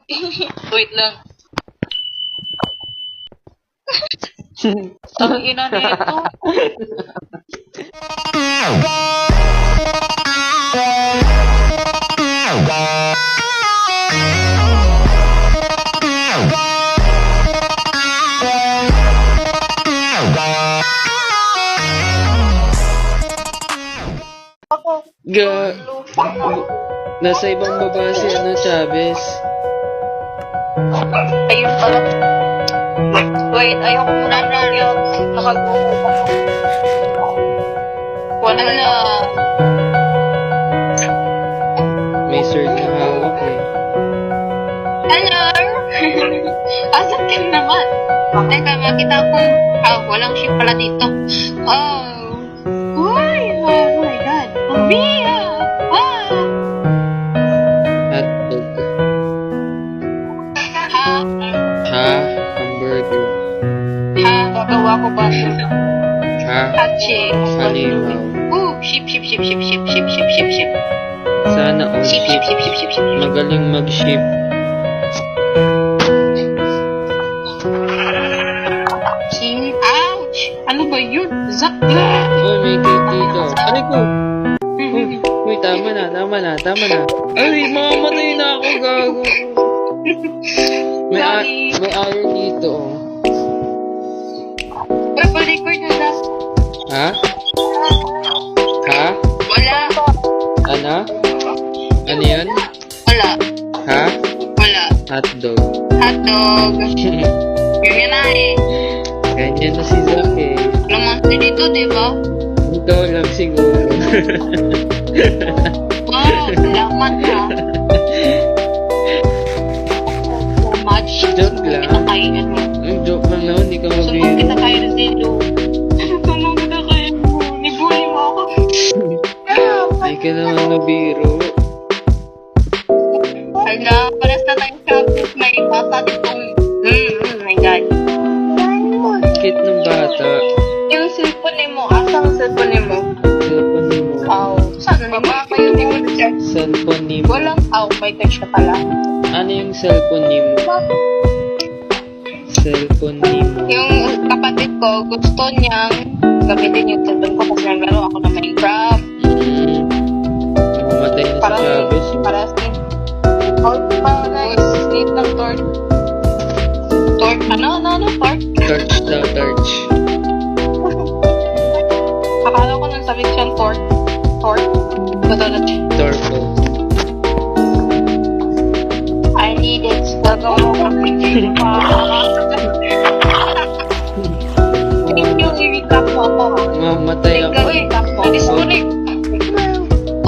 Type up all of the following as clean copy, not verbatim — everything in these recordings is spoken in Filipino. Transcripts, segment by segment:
Wait lang. Ang ina nito. Nasa ibang baba si Chavez. Ayun pala. Wait, ayoko muna na yung nakagulo ako. Wala na. May sword na hawak eh. Hello! Asan ka naman? Teka, makita ko. Walang ship pala dito. Oh. Uy! Oh my God. Mia! Hotdog. Ha? Hamburger. Gagawa ko ba siya? Hachi. Halimaw. Ship. Sana all Ship. Magaling mag-ship. Ouch! Ano ba yun? Uy, may cake dito. Aray ko! Uy, tama na. Ay, mamamatay na ako, gago. May iron dito, oh. Purple record na daw. Ha? Wala. Ano? Ano yun? Wala. Ha? Wala. Hotdog. Hotdog. Yun na eh. Ganyan na si Zack eh. Lamansi dito, di ba? Ikaw lang siguro. Wow, salamat ha. So much. Joke lang. Kita kainin mo. Joke lang naman, hindi ka Sumbong mabiro. kita kayo na dito. Sumbong kita kayo mo. Nibuli mo ako. Hindi ka naman mabiro. Hala, paras na tayong kapit. May bata ditong... Oh my God. Kit ng bata. Yung cellphone mo, asang cellphone mo? Cellphone ni mo. Saan na ba kayo hindi mo na-charge? Cellphone ni mo. Walang, may touch ka pala. Ano yung cellphone ni mo? Cellphone ni mo. Yung kapatid ko, gusto niyang gamitin yung cellphone ko kasi naglaro ako ng Minecraft. Mamatay na si Parang, Chavez. parang parang nag-sleep ng torch. Torch? Ano? Torch? Torch daw, torch. Akala ko nang sabi siyang torch. Torch? Torpo. I need it. Gagawa ko ng Thank you, i-recap mo ako. Mamatay ako. I-recap mo. Disconnect.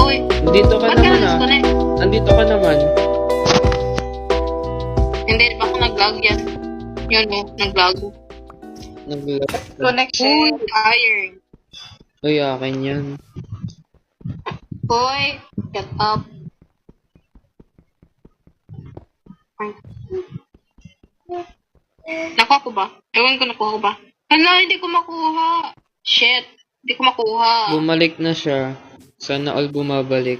Uy, Dito ka ba't ka naman ah. na-disconnect? Andito ka naman. Hindi, baka nag-lag yan. Yun eh, nag-lag. Nag-lock. Connection. Iron. Uy, akin yan. Boy, get up. Nakuha ko ba? Ewan ko nakuha ko ba? Hala, hindi ko makuha. Shit, hindi ko makuha. Bumalik na siya. Sana all bumabalik.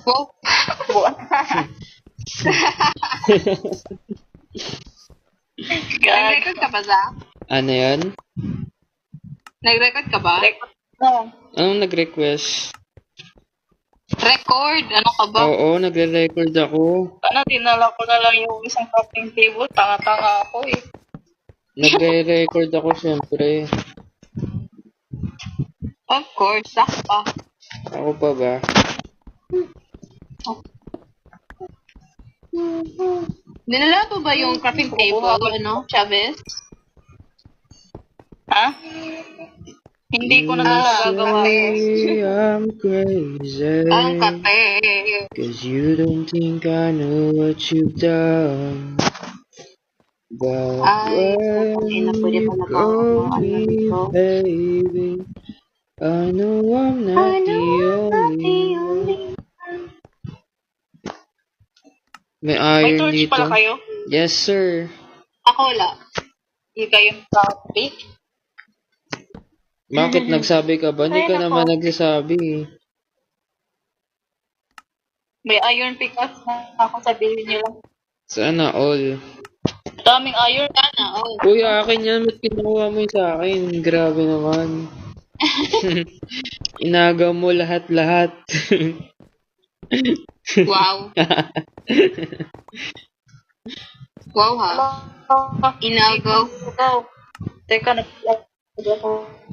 Wow. Nag-record ka ba, Zach? Ano yan? Nag-record ka ba? No. Anong nag-request? Record? Ano ka ba? Oo, nagre-record ako. Dinala ko na lang yung isang crafting table. Tanga-tanga ako eh. Nagre-record ako syempre. Of course, Zach pa. Ako pa ba? Dinala mo ba yung crafting table, Chavez? Ha? Hindi ko na nagagawa eh. Say I'm crazy. Ang kate. Cause you don't think I know what you've done. But Ay, okay na, pwede when you pala ba go ako, baby, I know I'm not the only one. May May iron torch dito. pala kayo? Yes, sir. Ako wala. Hindi kayo topic. Bakit nagsabi ka ba? Hindi Ay, ka nako. naman nagsasabi. May iron pickaxe na ako, sabihin niyo lang. Sana all. Daming iron. Sana, oh. Uy, akin yan. Ba't kinuha mo yun sa akin? Grabe naman. Inagaw mo lahat-lahat. Wow. Wow, ha? Inagaw. Teka,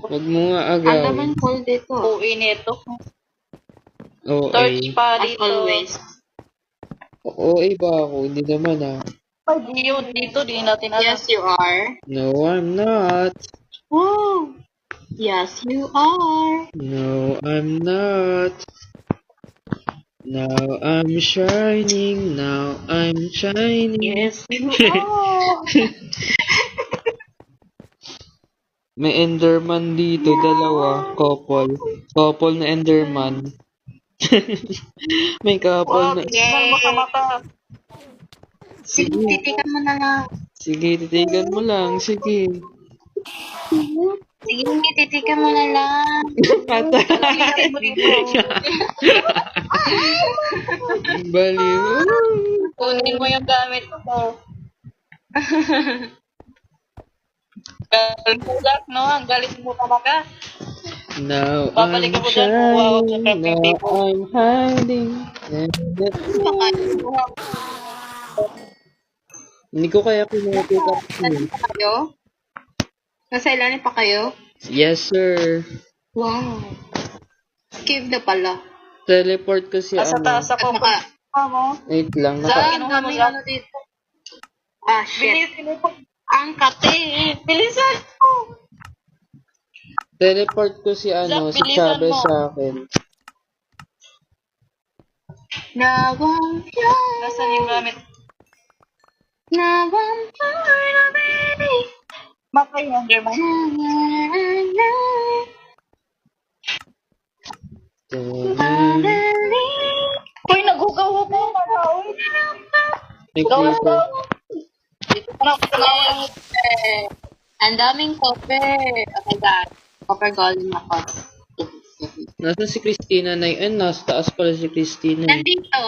Huwag mo nga Ang agaw. naman cold dito. uwi nito. Oo, Torch pa As dito. always. OA ba ako? Hindi naman ah. Dito, di natin alam. Yes, you are. No, I'm not. Woo! Yes, you are. No, I'm not. Now I'm shining. Now I'm shining. Yes, you are. May Enderman dito, dalawa. Couple. Couple na Enderman. May couple na... Tingnan mo sa mata. Sige, titikan mo na lang. Sige, titigan mo lang. Sige. Sige, titikan mo na lang. Patay. Tingnan mo dito. Baliw. Kunin mo yung gamit mo. Galing mo lang, no? Ang galing mo talaga. Now Babalik I'm ako dyan, wow, sa shining. Now perfect people. I'm hiding. Hindi ko kaya pinupick up yun. Pa kayo? Nasa ilalim pa kayo? Yes, sir. Wow. Cave na pala. Teleport kasi Nasa ano. taas ako. Mo. Wait lang. Saan? kinuha mo Dami sa- ano dito. Ah, shit. Bilis mo. Ang kate. Bilisan mo. Teleport ko si ano, Zach, si bilisan Chavez mo. sa akin. Now I'm young. Nasaan yung gamit? Now I'm born already. Makay yung Enderman. Uy, naghugaw-hugaw ka na. Uy. May Gaw na creeper. daw. Dito ka na. Ang daming copper. Oh my God. Copper golem ako. Nasaan si Christina na yun? Nasa taas pala si Christina. Eh. Nandito.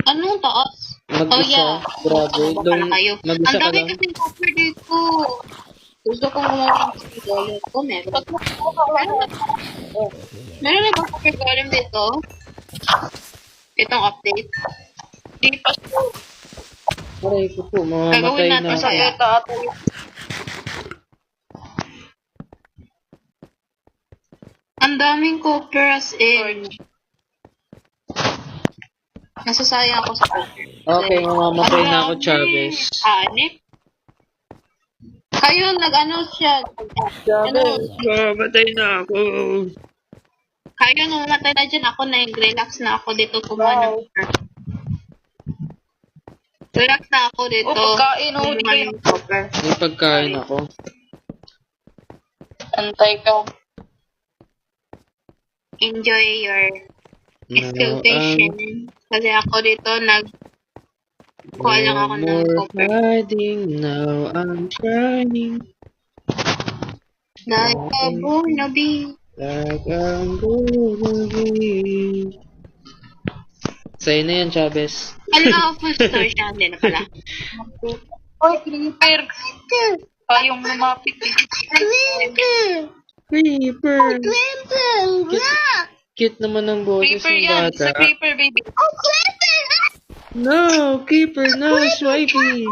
Anong taas? Mag-isa. Oh, yeah. Grabe. Baka Doon, na kayo. mag-isa Ang ka dami lang. kasing copper dito. Gusto kong gumawa ng copper golem. Oh, meron. Meron na bang copper golem dito? Itong update. Di pa siya. Aray ko po, mamamatay Gagawin na natin ako. Sa eta at Ang daming copper as in. Nasasayang ako sa copper. Okay, mamamatay na ako, Ang dami. Chavez. Hanip? Kayo, nag-ano siya. Chavez, mamamatay na ako. Kayo, namatay na dyan. Ako nag-relax na ako dito kumuha ng copper. Relax na ako dito. Oh, pagkain, oh, kumuha ng copper. May pagkain ako. Antay ka. Enjoy your Now excavation. Kasi ako dito, kuha lang ako ng more copper. hiding, now I'm shining. Like a bee. Like I'm going. Sa'yo na yan, Chavez. Alam, full store siya. Hindi na pala. Uy, creeper. Kayong lumapit. Creeper! Cute naman ang boses Creeper ng yan. bata. Sa creeper, baby. No! Creeper, no! Swipey!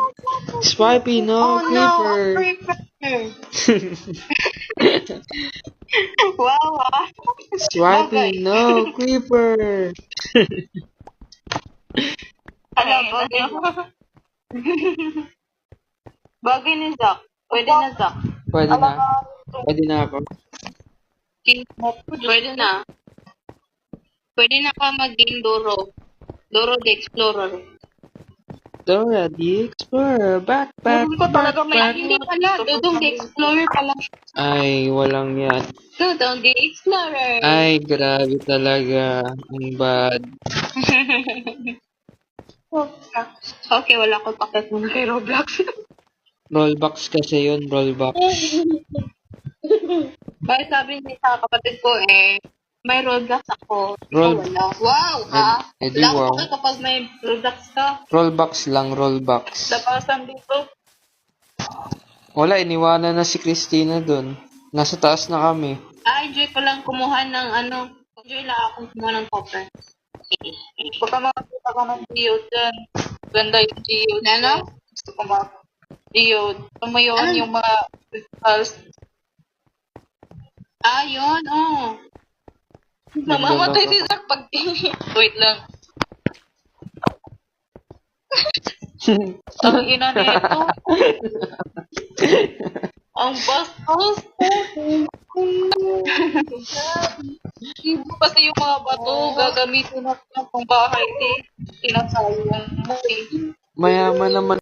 Swipey, no! Creeper! Wow, ah. Swipey, no! Creeper! Alam, bagay. Bagay ni Zach. Pwede na, Zach. Pwede na. Pwede na ako. Pwede na. Pwede na ka mag-game Doro. Doro the Explorer. Dora the Explorer, back, Hindi ko talaga may Hindi pala. Dudong the Explorer pala. Ay, walang yan. Dudong the Explorer. Ay, grabe talaga. Ang bad. Okay, wala ko paket muna kay Roblox. Rollbox kasi yun, rollbox. Bakit sabi niya sa kapatid ko May Roblox ako. Roll- Wala. Wow, ha? Eh, di Wala wow. ko kapag may Roblox ka. Rollbox lang, rollbox. Labasan dito. Wala, iniwanan na si Christina dun. Nasa taas na kami. Enjoy ko lang kumuha ng enjoy lang akong kumuha ng copper. Baka makakita ka ng geode dyan. Ganda yung geode. Ano? Gusto ko geode. Tumayon Ano? yung mga crystals. Yun, oh. Mamamatay si Zack pag tingin. Wait lang. Ang ina nito. Ang bastos. Ibo kasi yung mga bato gagamitin natin pang bahay. Tinasayang mo eh. Mayaman naman